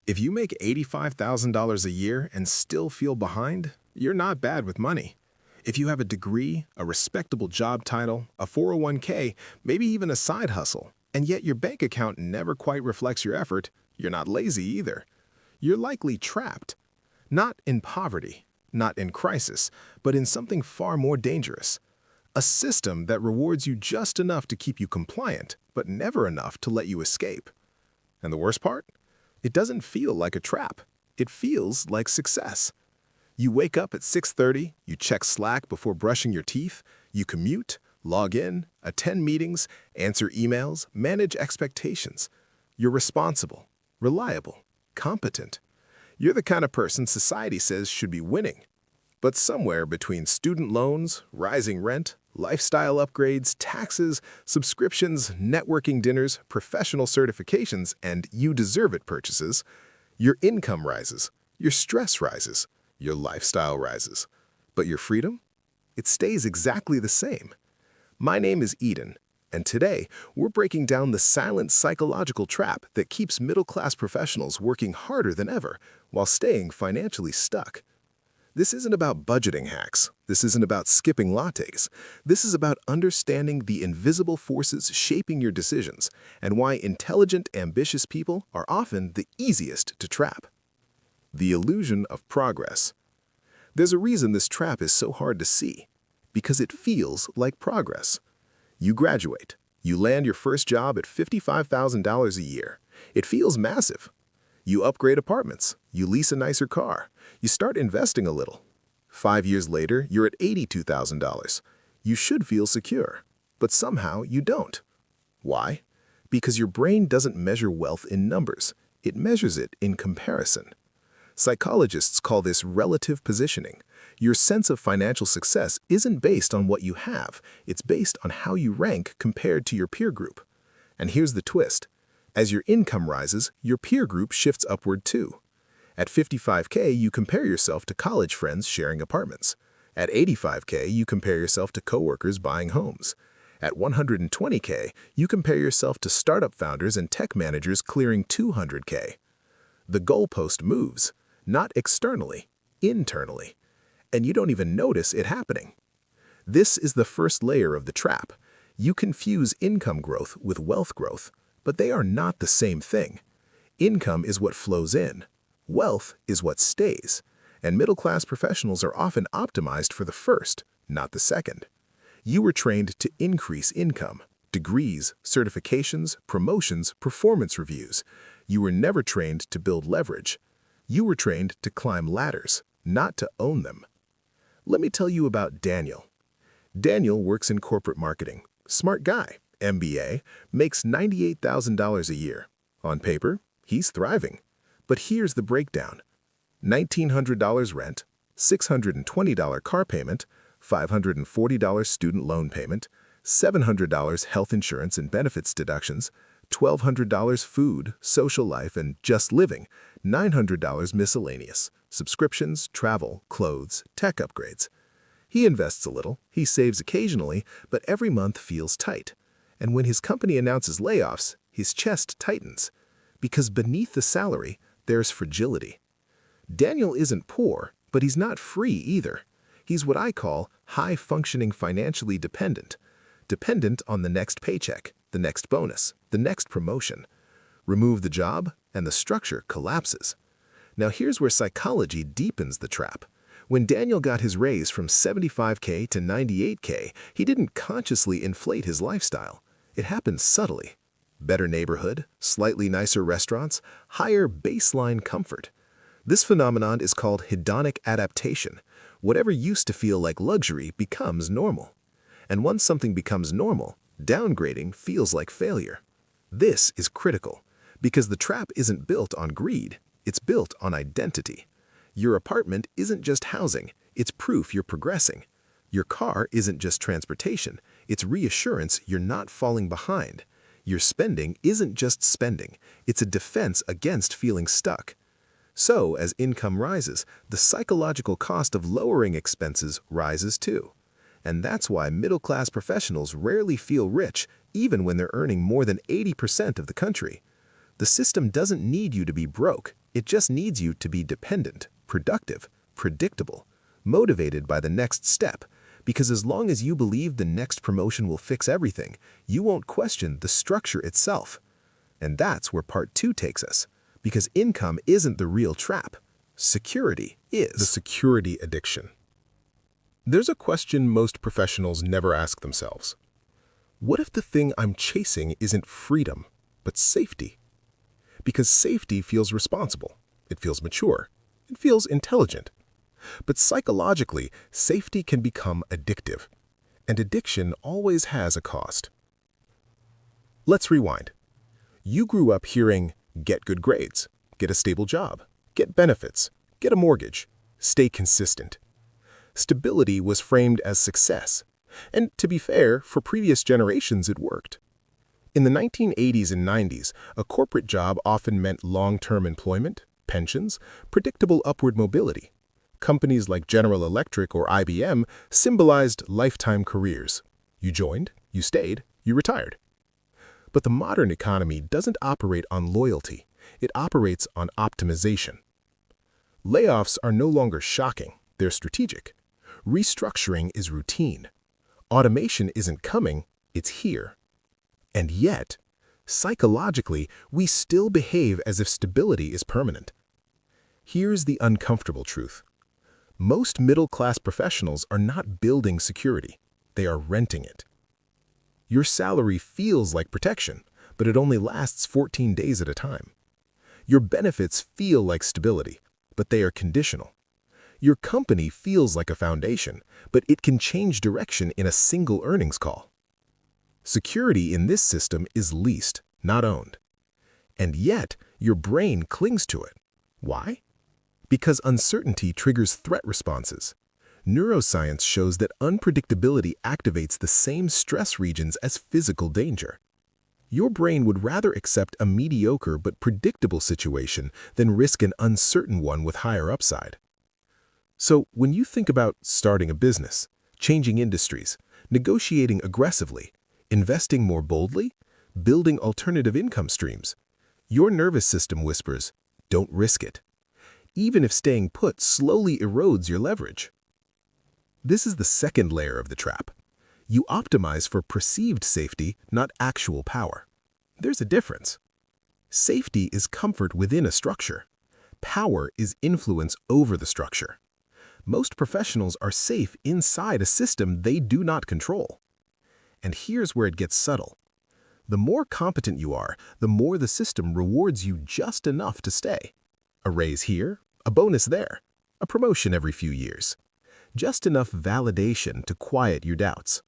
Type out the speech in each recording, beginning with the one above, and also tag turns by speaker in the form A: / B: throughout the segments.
A: If you make $85,000 a year and still feel behind, you're not bad with money. If you have a degree, a respectable job title, a 401k, maybe even a side hustle, and yet your bank account never quite reflects your effort, you're not lazy either. You're likely trapped. Not in poverty, not in crisis, but in something far more dangerous. A system that rewards you just enough to keep you compliant, but never enough to let you escape. And the worst part? It doesn't feel like a trap. It feels like success. You wake up at 6:30, you check Slack before brushing your teeth, you commute, log in, attend meetings, answer emails, manage expectations. You're responsible, reliable, competent. You're the kind of person society says should be winning. But somewhere between student loans, rising rent, lifestyle upgrades, taxes, subscriptions, networking dinners, professional certifications, and you deserve it purchases, your income rises, your stress rises, your lifestyle rises. But your freedom? It stays exactly the same. My name is Eden, and today we're breaking down the silent psychological trap that keeps middle-class professionals working harder than ever while staying financially stuck. This isn't about budgeting hacks. This isn't about skipping lattes. This is about understanding the invisible forces shaping your decisions and why intelligent, ambitious people are often the easiest to trap. The illusion of progress. There's a reason this trap is so hard to see, because it feels like progress. You graduate. You land your first job at $55,000 a year. It feels massive. You upgrade apartments. You lease a nicer car. You start investing a little. 5 years later, you're at $82,000. You should feel secure, but somehow you don't. Why? Because your brain doesn't measure wealth in numbers. It measures it in comparison. Psychologists call this relative positioning. Your sense of financial success isn't based on what you have. It's based on how you rank compared to your peer group. And here's the twist. As your income rises, your peer group shifts upward too. At 55K, you compare yourself to college friends sharing apartments. At 85K, you compare yourself to coworkers buying homes. At 120K, you compare yourself to startup founders and tech managers clearing 200K. The goalpost moves, not externally, internally. And you don't even notice it happening. This is the first layer of the trap. You confuse income growth with wealth growth, but they are not the same thing. Income is what flows in. Wealth is what stays, and middle-class professionals are often optimized for the first, not the second. You were trained to increase income, degrees, certifications, promotions, performance reviews. You were never trained to build leverage. You were trained to climb ladders, not to own them. Let me tell you about Daniel. Daniel works in corporate marketing. Smart guy, MBA, makes $98,000 a year. On paper, he's thriving. But here's the breakdown. $1,900 rent, $620 car payment, $540 student loan payment, $700 health insurance and benefits deductions, $1,200 food, social life, and just living, $900 miscellaneous, subscriptions, travel, clothes, tech upgrades. He invests a little, he saves occasionally, but every month feels tight. And when his company announces layoffs, his chest tightens. Because beneath the salary, there's fragility. Daniel isn't poor, but he's not free either. He's what I call high-functioning financially dependent. Dependent on the next paycheck, the next bonus, the next promotion. Remove the job, and the structure collapses. Now here's where psychology deepens the trap. When Daniel got his raise from 75K to 98K, he didn't consciously inflate his lifestyle. It happened subtly. Better neighborhood, slightly nicer restaurants, higher baseline comfort. This phenomenon is called hedonic adaptation. Whatever used to feel like luxury becomes normal. And once something becomes normal, downgrading feels like failure. This is critical, because the trap isn't built on greed, it's built on identity. Your apartment isn't just housing, it's proof you're progressing. Your car isn't just transportation, it's reassurance you're not falling behind. Your spending isn't just spending, it's a defense against feeling stuck. So, as income rises, the psychological cost of lowering expenses rises too. And that's why middle-class professionals rarely feel rich, even when they're earning more than 80% of the country. The system doesn't need you to be broke, It just needs you to be dependent, productive, predictable, motivated by the next step, because as long as you believe the next promotion will fix everything, you won't question the structure itself. And that's where part 2 takes us, because income isn't the real trap. Security is. The security addiction. There's a question most professionals never ask themselves. What if the thing I'm chasing isn't freedom, but safety? Because safety feels responsible, it feels mature, it feels intelligent. But psychologically, safety can become addictive, and addiction always has a cost. Let's rewind. You grew up hearing, get good grades, get a stable job, get benefits, get a mortgage, stay consistent. Stability was framed as success, and to be fair, for previous generations it worked. In the 1980s and 90s, a corporate job often meant long-term employment, pensions, predictable upward mobility. Companies like General Electric or IBM symbolized lifetime careers. You joined, you stayed, you retired. But the modern economy doesn't operate on loyalty, it operates on optimization. Layoffs are no longer shocking, they're strategic. Restructuring is routine. Automation isn't coming, it's here. And yet, psychologically, we still behave as if stability is permanent. Here's the uncomfortable truth. Most middle-class professionals are not building security, they are renting it. Your salary feels like protection, but it only lasts 14 days at a time. Your benefits feel like stability, but they are conditional. Your company feels like a foundation, but it can change direction in a single earnings call. Security in this system is leased, not owned. And yet, your brain clings to it. Why? Because uncertainty triggers threat responses. Neuroscience shows that unpredictability activates the same stress regions as physical danger. Your brain would rather accept a mediocre but predictable situation than risk an uncertain one with higher upside. So, when you think about starting a business, changing industries, negotiating aggressively, investing more boldly, building alternative income streams, your nervous system whispers, don't risk it, even if staying put slowly erodes your leverage. This is the second layer of the trap. You optimize for perceived safety, not actual power. There's a difference. Safety is comfort within a structure. Power is influence over the structure. Most professionals are safe inside a system they do not control. And here's where it gets subtle. The more competent you are, the more the system rewards you just enough to stay. A raise here, a bonus there, a promotion every few years. Just enough validation to quiet your doubts.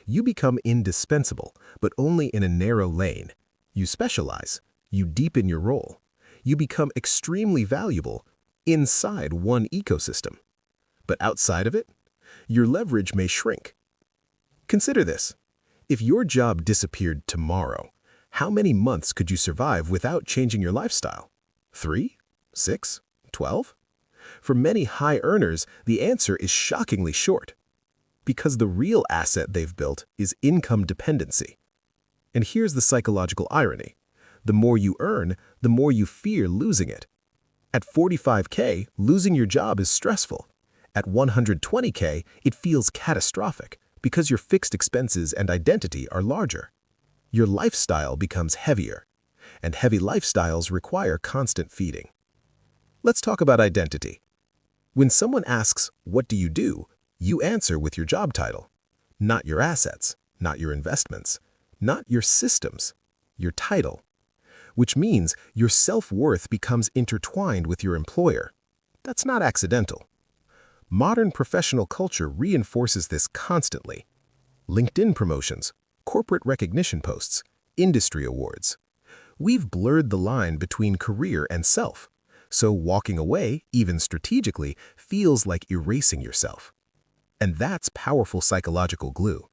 A: You become indispensable, but only in a narrow lane. You specialize, you deepen your role. You become extremely valuable inside one ecosystem. But outside of it, your leverage may shrink. Consider this. If your job disappeared tomorrow, how many months could you survive without changing your lifestyle? 3? 6? 12? For many high earners, the answer is shockingly short. Because the real asset they've built is income dependency. And here's the psychological irony. The more you earn, the more you fear losing it. At 45K, losing your job is stressful. At 120K, it feels catastrophic because your fixed expenses and identity are larger. Your lifestyle becomes heavier, and heavy lifestyles require constant feeding. Let's talk about identity. When someone asks, "What do?" you answer with your job title. Not your assets, not your investments, not your systems, your title. Which means your self-worth becomes intertwined with your employer. That's not accidental. Modern professional culture reinforces this constantly. LinkedIn promotions, corporate recognition posts, industry awards. We've blurred the line between career and self, so walking away, even strategically, feels like erasing yourself. And that's powerful psychological glue.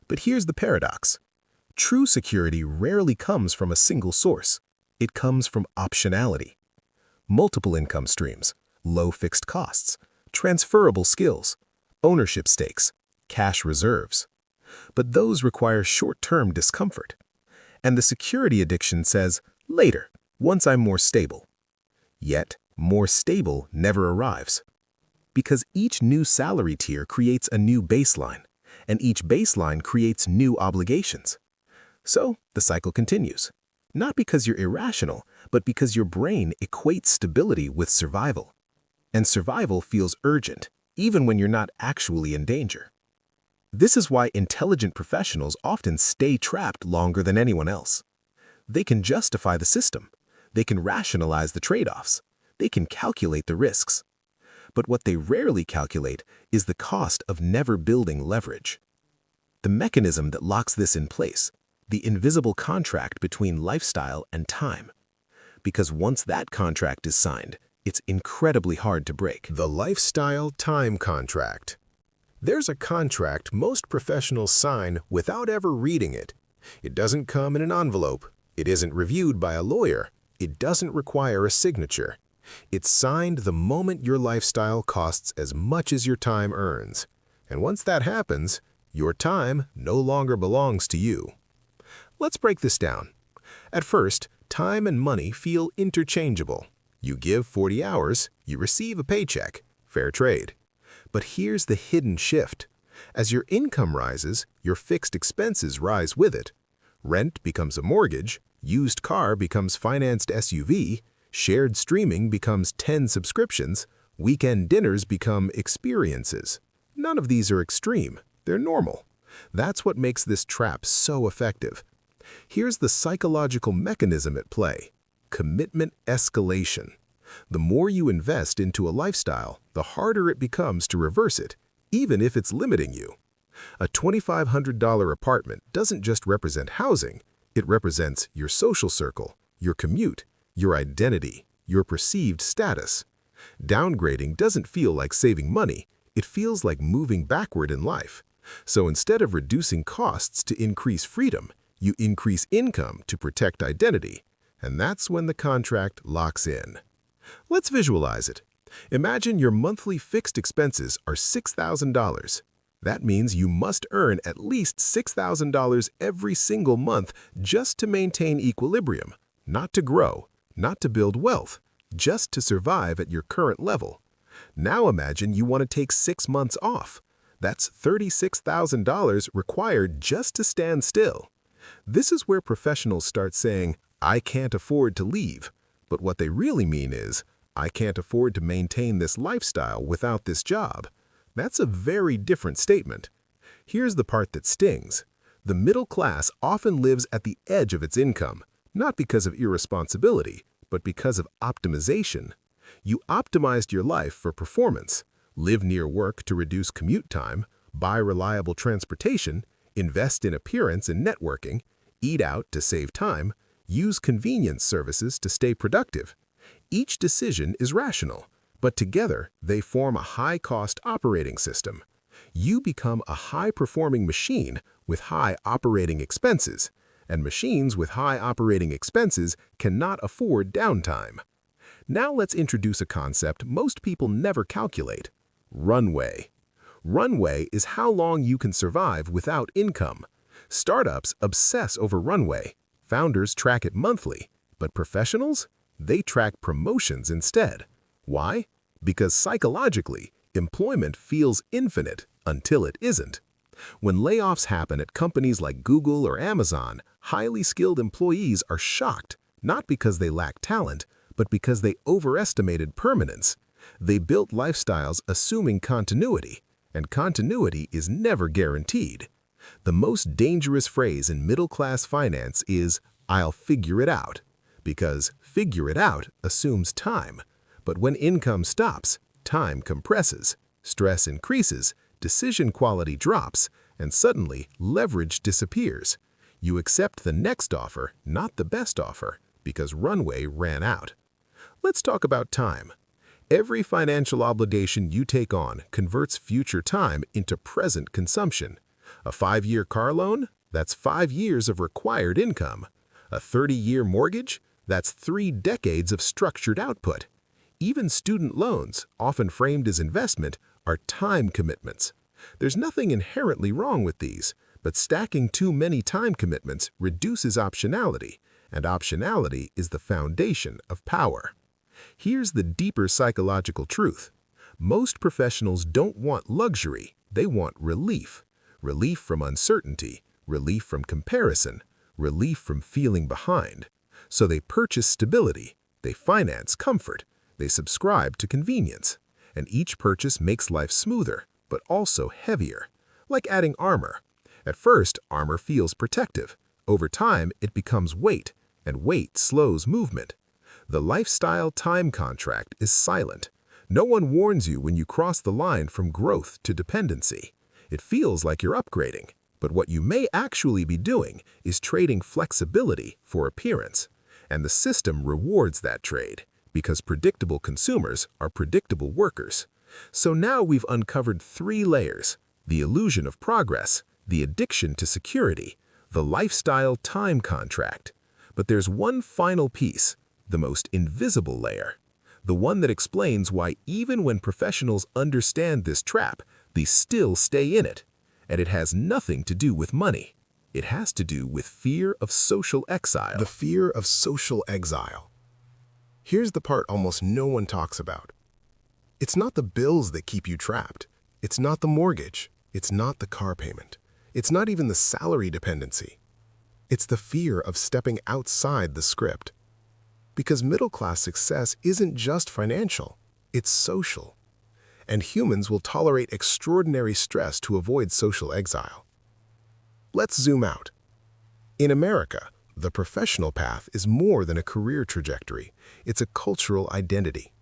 A: But here's the paradox. True security rarely comes from a single source. It comes from optionality. Multiple income streams, low fixed costs, transferable skills, ownership stakes, cash reserves. But those require short-term discomfort. And the security addiction says, later, once I'm more stable. Yet, more stable never arrives. Because each new salary tier creates a new baseline, and each baseline creates new obligations. So, the cycle continues. Not because you're irrational, but because your brain equates stability with survival. And survival feels urgent, even when you're not actually in danger. This is why intelligent professionals often stay trapped longer than anyone else. They can justify the system. They can rationalize the trade-offs. They can calculate the risks. But what they rarely calculate is the cost of never building leverage. The mechanism that locks this in place, the invisible contract between lifestyle and time. Because once that contract is signed, it's incredibly hard to break. The lifestyle-time contract. There's a contract most professionals sign without ever reading it. It doesn't come in an envelope. It isn't reviewed by a lawyer. It doesn't require a signature. It's signed the moment your lifestyle costs as much as your time earns. And once that happens, your time no longer belongs to you. Let's break this down. At first, time and money feel interchangeable. You give 40 hours, you receive a paycheck. Fair trade. But here's the hidden shift. As your income rises, your fixed expenses rise with it. Rent becomes a mortgage, used car becomes financed SUV, shared streaming becomes 10 subscriptions, weekend dinners become experiences. None of these are extreme, they're normal. That's what makes this trap so effective. Here's the psychological mechanism at play: commitment escalation. The more you invest into a lifestyle, the harder it becomes to reverse it, even if it's limiting you. A $2,500 apartment doesn't just represent housing, it represents your social circle, your commute, your identity, your perceived status. Downgrading doesn't feel like saving money, it feels like moving backward in life. So instead of reducing costs to increase freedom, you increase income to protect identity. And that's when the contract locks in. Let's visualize it. Imagine your monthly fixed expenses are $6,000. That means you must earn at least $6,000 every single month just to maintain equilibrium, not to grow, not to build wealth, just to survive at your current level. Now imagine you want to take 6 months off. That's $36,000 required just to stand still. This is where professionals start saying, "I can't afford to leave." But what they really mean is, "I can't afford to maintain this lifestyle without this job." That's a very different statement. Here's the part that stings. The middle class often lives at the edge of its income, not because of irresponsibility, but because of optimization. You optimized your life for performance, live near work to reduce commute time, buy reliable transportation, invest in appearance and networking, eat out to save time, use convenience services to stay productive. Each decision is rational, but together they form a high-cost operating system. You become a high-performing machine with high operating expenses, and machines with high operating expenses cannot afford downtime. Now let's introduce a concept most people never calculate: runway. Runway is how long you can survive without income. Startups obsess over runway. Founders track it monthly, but professionals? They track promotions instead. Why? Because psychologically, employment feels infinite until it isn't. When layoffs happen at companies like Google or Amazon, highly skilled employees are shocked, not because they lack talent, but because they overestimated permanence. They built lifestyles assuming continuity, and continuity is never guaranteed. The most dangerous phrase in middle-class finance is, "I'll figure it out," because figure it out assumes time. But when income stops, time compresses, stress increases, decision quality drops, and suddenly leverage disappears. You accept the next offer, not the best offer, because runway ran out. Let's talk about time. Every financial obligation you take on converts future time into present consumption. A 5-year car loan? That's 5 years of required income. A 30-year mortgage? That's 3 decades of structured output. Even student loans, often framed as investment, are time commitments. There's nothing inherently wrong with these, but stacking too many time commitments reduces optionality, and optionality is the foundation of power.
B: Here's the deeper psychological truth. Most professionals don't want luxury, they want relief. Relief from uncertainty, relief from comparison, relief from feeling behind. So they purchase stability, they finance comfort, they subscribe to convenience. And each purchase makes life smoother, but also heavier. Like adding armor. At first, armor feels protective. Over time, it becomes weight, and weight slows movement. The lifestyle time contract is silent. No one warns you when you cross the line from growth to dependency. It feels like you're upgrading, but what you may actually be doing is trading flexibility for appearance. And the system rewards that trade, because predictable consumers are predictable workers. So now we've uncovered 3 layers: the illusion of progress, the addiction to security, the lifestyle time contract. But there's one final piece, the most invisible layer, the one that explains why even when professionals understand this trap, they still stay in it. And it has nothing to do with money. It has to do with fear of social exile.
A: The fear of social exile. Here's the part almost no one talks about. It's not the bills that keep you trapped. It's not the mortgage. It's not the car payment. It's not even the salary dependency. It's the fear of stepping outside the script. Because middle-class success isn't just financial, it's social. And humans will tolerate extraordinary stress to avoid social exile. Let's zoom out. In America, the professional path is more than a career trajectory. It's a cultural identity.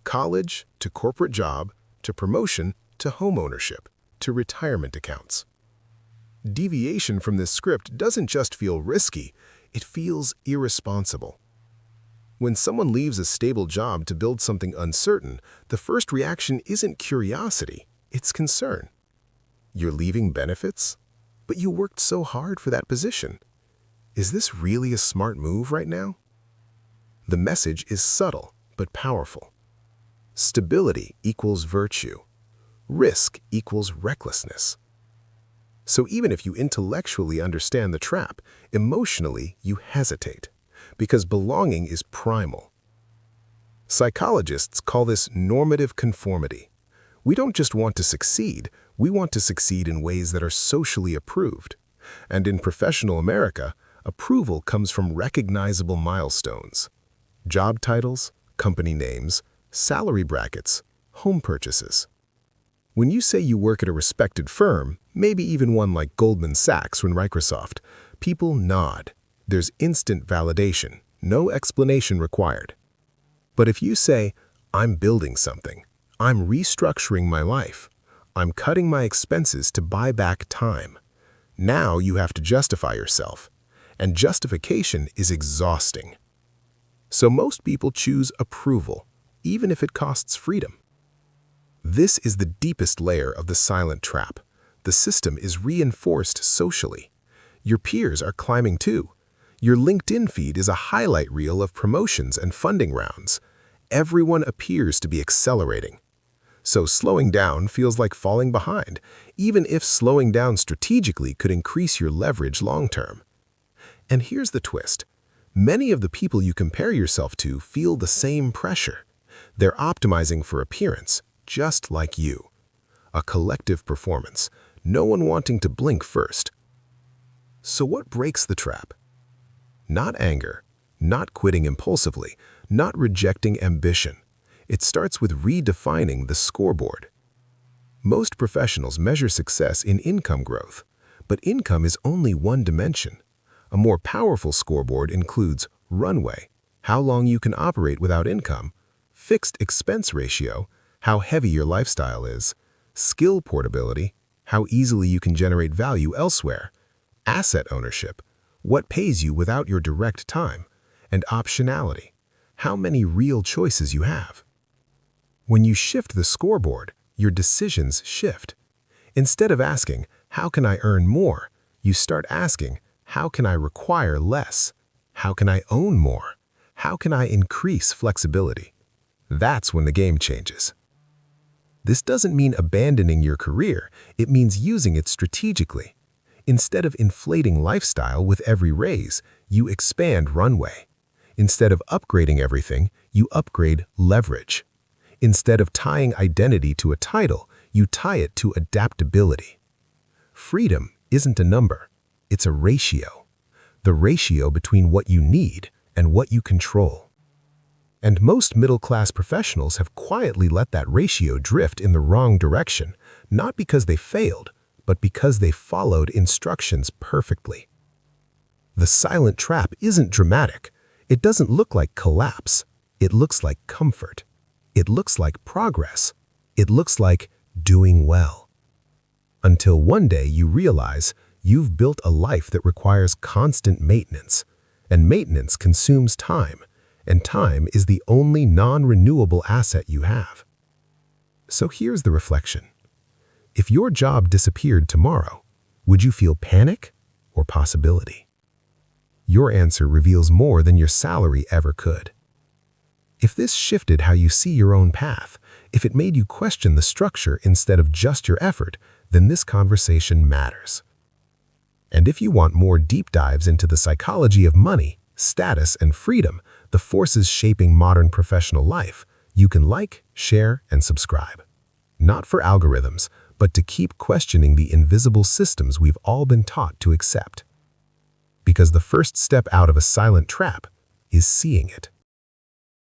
A: College to corporate job to promotion to home ownership to retirement accounts. Deviation from this script doesn't just feel risky, it feels irresponsible. When someone leaves a stable job to build something uncertain, the first reaction isn't curiosity, it's concern. You're leaving benefits? But you worked so hard for that position. Is this really a smart move right now? The message is subtle but powerful. Stability equals virtue. Risk equals recklessness. So even if you intellectually understand the trap, emotionally you hesitate, because belonging is primal. Psychologists call this normative conformity. We don't just want to succeed, we want to succeed in ways that are socially approved. And in professional America, approval comes from recognizable milestones. Job titles, company names, salary brackets, home purchases. When you say you work at a respected firm, maybe even one like Goldman Sachs or Microsoft, people nod. There's instant validation, no explanation required. But if you say, I'm building something, I'm restructuring my life, I'm cutting my expenses to buy back time, now you have to justify yourself. And justification is exhausting. So most people choose approval, even if it costs freedom. This is the deepest layer of the silent trap. The system is reinforced socially. Your peers are climbing too. Your LinkedIn feed is a highlight reel of promotions and funding rounds. Everyone appears to be accelerating. So slowing down feels like falling behind, even if slowing down strategically could increase your leverage long-term. And here's the twist. Many of the people you compare yourself to feel the same pressure. They're optimizing for appearance, just like you. A collective performance, no one wanting to blink first. So what breaks the trap? Not anger, not quitting impulsively, not rejecting ambition. It starts with redefining the scoreboard. Most professionals measure success in income growth, but income is only one dimension. A more powerful scoreboard includes runway, how long you can operate without income, fixed expense ratio, how heavy your lifestyle is, skill portability, how easily you can generate value elsewhere, asset ownership, what pays you without your direct time, and optionality, how many real choices you have. When you shift the scoreboard, your decisions shift. Instead of asking, how can I earn more, you start asking, how can I require less? How can I own more? How can I increase flexibility? That's when the game changes. This doesn't mean abandoning your career, it means using it strategically. Instead of inflating lifestyle with every raise, you expand runway. Instead of upgrading everything,
B: you upgrade leverage. Instead of tying identity to a title, you tie it to adaptability. Freedom isn't a number, it's a ratio. The ratio between what you need and what you control. And most middle-class professionals have quietly let that ratio drift in the wrong direction, not because they failed, but because they followed instructions perfectly. The silent trap isn't dramatic. It doesn't look like collapse. It looks like comfort. It looks like progress. It looks like doing well. Until one day you realize you've built a life that requires constant maintenance, and maintenance consumes time, and time is the only non-renewable asset you have. So here's the reflection. If your job disappeared tomorrow, would you feel panic or possibility? Your answer reveals more than your salary ever could. If this shifted how you see your own path, if it made you question the structure instead of just your effort, then this conversation matters. And if you want more deep dives into the psychology of money, status, and freedom, the forces shaping modern professional life, you can like, share, and subscribe. Not for algorithms, but to keep questioning the invisible systems we've all been taught to accept. Because the first step out of a silent trap is seeing it.